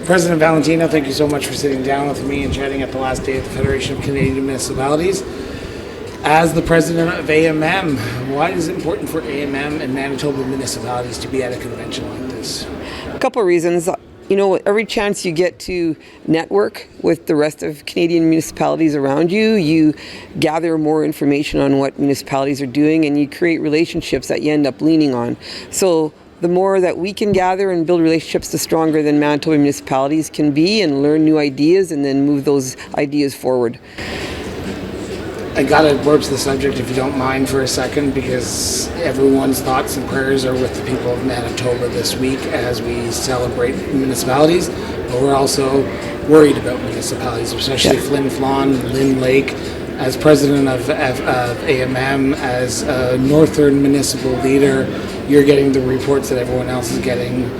President Valentino, thank you so much for sitting down with me and chatting at the last day of the Federation of Canadian Municipalities. As the president of AMM, why is it important for AMM and Manitoba municipalities to be at a convention like this? A couple of reasons. You know, every chance you get to network with the rest of Canadian municipalities around you, you gather more information on what municipalities are doing and you create relationships that you end up leaning on. So the more that we can gather and build relationships, the stronger than Manitoba municipalities can be, and learn new ideas and then move those ideas forward. I gotta broach the subject, if you don't mind, for a second, because everyone's thoughts and prayers are with the people of Manitoba this week as we celebrate municipalities, but we're also worried about municipalities, especially Flin Flon, Lynn Lake. As president of AMM, as a Northern municipal leader, you're getting the reports that everyone else is getting.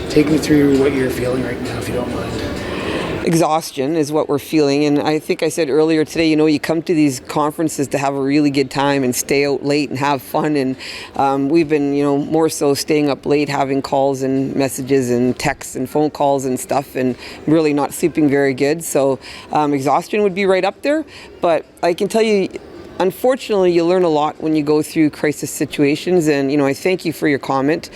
Take me through what you're feeling right now, if you don't mind. Exhaustion is what we're feeling, and I think I said earlier today, you know, you come to these conferences to have a really good time and stay out late and have fun, and we've been, you know, more so staying up late, having calls and messages and texts and phone calls and stuff, and really not sleeping very good. So exhaustion would be right up there, but I can tell you, unfortunately, you learn a lot when you go through crisis situations, and, you know, I thank you for your comment.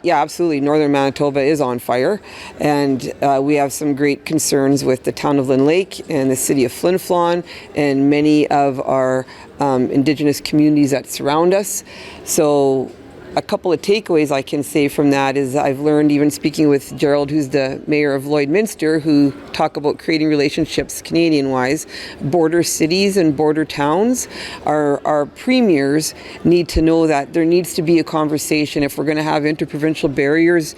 Yeah, absolutely. Northern Manitoba is on fire, and we have some great concerns with the town of Lynn Lake and the city of Flin Flon and many of our Indigenous communities that surround us. So a couple of takeaways I can say from that is I've learned, even speaking with Gerald, who's the mayor of Lloydminster, who talk about creating relationships Canadian-wise, border cities and border towns, our premiers need to know that there needs to be a conversation if we're going to have interprovincial barriers,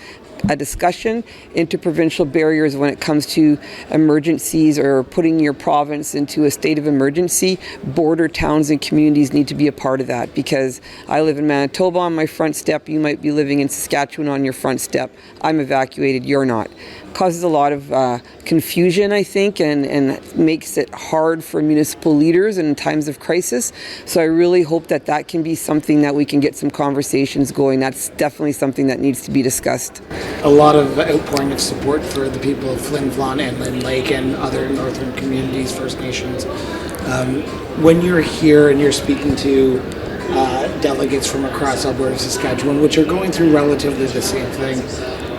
a discussion, interprovincial barriers when it comes to emergencies or putting your province into a state of emergency. Border towns and communities need to be a part of that, because I live in Manitoba on my front step, you might be living in Saskatchewan on your front step. I'm evacuated, you're not. Causes a lot of confusion, I think, and makes it hard for municipal leaders in times of crisis. So I really hope that that can be something that we can get some conversations going. That's definitely something that needs to be discussed. A lot of outpouring of support for the people of Flin Flon and Lynn Lake and other northern communities, First Nations. When you're here and you're speaking to delegates from across Alberta and Saskatchewan, which are going through relatively the same thing,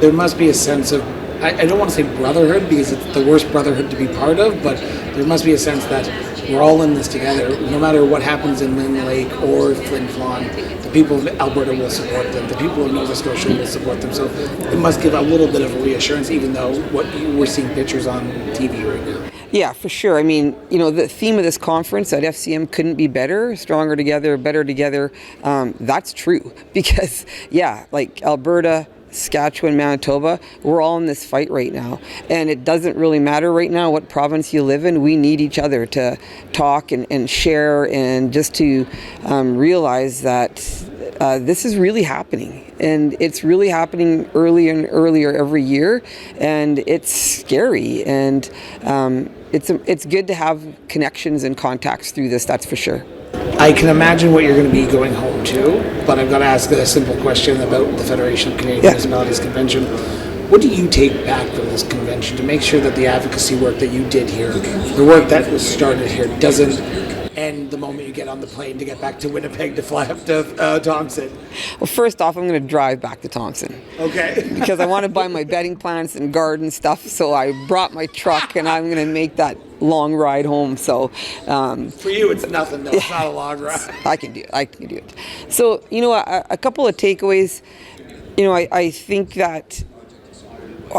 there must be a sense of, I don't want to say brotherhood, because it's the worst brotherhood to be part of, but there must be a sense that we're all in this together. No matter what happens in Lynn Lake or Flin Flon, the people of Alberta will support them. The people of Nova Scotia will support them. So it must give a little bit of a reassurance, even though we're seeing pictures on TV right now. Yeah, for sure. I mean, you know, the theme of this conference at FCM couldn't be better, stronger together, better together. That's true, because, yeah, like Alberta, Saskatchewan, Manitoba, we're all in this fight right now, and it doesn't really matter right now what province you live in. We need each other to talk and share, and just to realize that this is really happening, and it's really happening earlier and earlier every year, and it's scary, and it's good to have connections and contacts through this, that's for sure. I can imagine what you're going to be going home to, but I've got to ask a simple question about the Federation of Canadian Municipalities Convention. What do you take back from this convention to make sure that the advocacy work that you did here, the work that was started here, doesn't end the moment you get on the plane to get back to Winnipeg to fly up to Thompson? Well, first off, I'm going to drive back to Thompson. Okay. Because I want to buy my bedding plants and garden stuff, so I brought my truck, and I'm going to make that long ride home. So for you, it's nothing, though. It's not a long ride. I can do it. So, you know, a couple of takeaways. You know, I think that,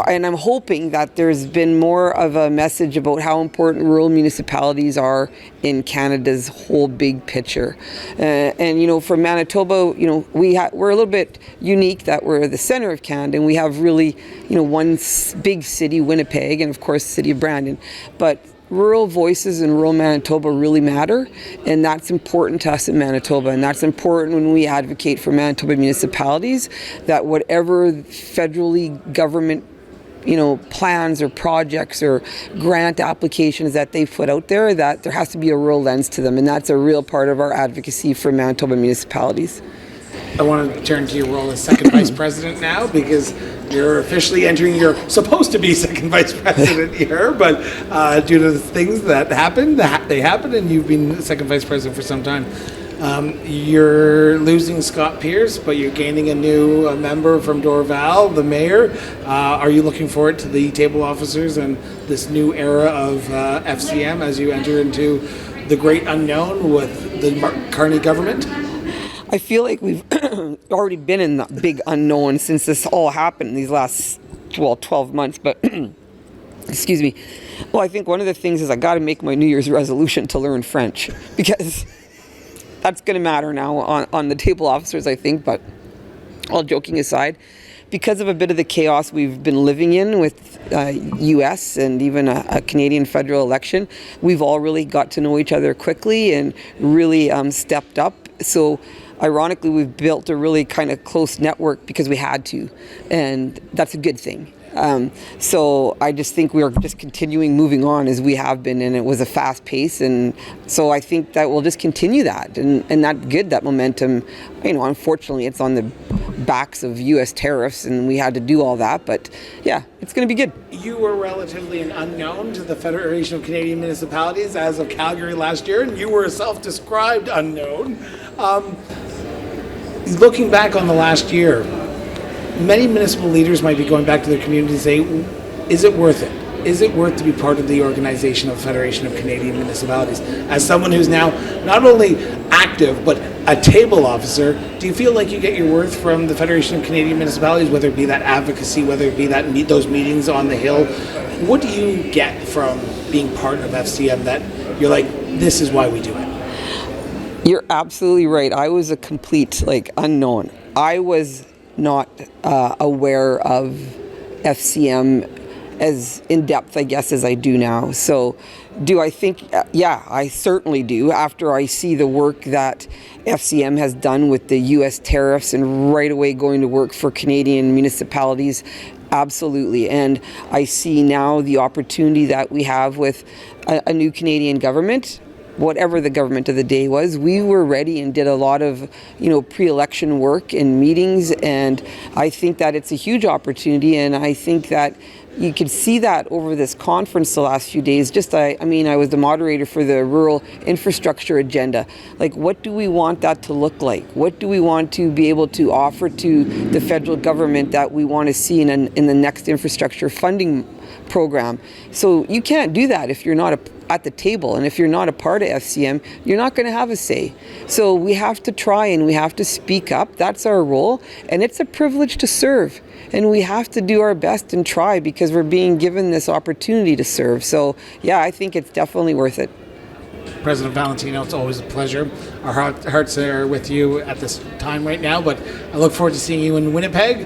and I'm hoping that there's been more of a message about how important rural municipalities are in Canada's whole big picture. And, you know, for Manitoba, you know, we're a little bit unique that we're the center of Canada, and we have really, you know, one big city, Winnipeg, and of course the city of Brandon. But rural voices in rural Manitoba really matter, and that's important to us in Manitoba, and that's important when we advocate for Manitoba municipalities, that whatever federally government, you know, plans or projects or grant applications that they've put out there, that there has to be a rural lens to them, and that's a real part of our advocacy for Manitoba municipalities. I want to turn to your role as second vice president now, because you're officially entering your supposed to be second vice president year, but due to the things that happened, they happened, and you've been second vice president for some time. You're losing Scott Pierce, but you're gaining a new member from Dorval, the mayor. Are you looking forward to the table officers and this new era of FCM as you enter into the great unknown with the Carney government? I feel like we've already been in the big unknown since this all happened these last 12 months, but excuse me. Well, I think one of the things is I got to make my New Year's resolution to learn French, because that's going to matter now on the table officers, I think. But all joking aside, because of a bit of the chaos we've been living in with U.S. and even a Canadian federal election, we've all really got to know each other quickly and really stepped up. So ironically, we've built a really kind of close network because we had to, and that's a good thing. So I just think we are just continuing moving on as we have been, and it was a fast pace, and so I think that we'll just continue that, and that's good, that momentum. Unfortunately, it's on the backs of U.S. tariffs, and we had to do all that, but yeah, it's going to be good. You were relatively an unknown to the Federation of Canadian Municipalities as of Calgary last year, and you were a self-described unknown. Looking back on the last year, many municipal leaders might be going back to their community and say, is it worth it? Is it worth to be part of the organization of Federation of Canadian Municipalities? As someone who's now not only active, but a table officer, do you feel like you get your worth from the Federation of Canadian Municipalities, whether it be that advocacy, whether it be those meetings on the Hill? What do you get from being part of FCM that you're like, this is why we do it? You're absolutely right. I was a complete unknown. I was not aware of FCM as in depth, I guess, as I do now. So do I think, yeah, I certainly do. After I see the work that FCM has done with the U.S. tariffs and right away going to work for Canadian municipalities, absolutely. And I see now the opportunity that we have with a new Canadian government. Whatever the government of the day was, we were ready and did a lot of, pre-election work and meetings, and I think that it's a huge opportunity, and I think that you could see that over this conference the last few days. I was the moderator for the rural infrastructure agenda. What do we want that to look like? What do we want to be able to offer to the federal government that we want to see in the next infrastructure funding program? So you can't do that if you're not at the table, and if you're not a part of FCM, you're not going to have a say. So we have to try and we have to speak up. That's our role, and it's a privilege to serve, and we have to do our best and try because we're being given this opportunity to serve. So yeah, I think it's definitely worth it. President Valentino, it's always a pleasure. Our hearts are with you at this time right now, but I look forward to seeing you in Winnipeg.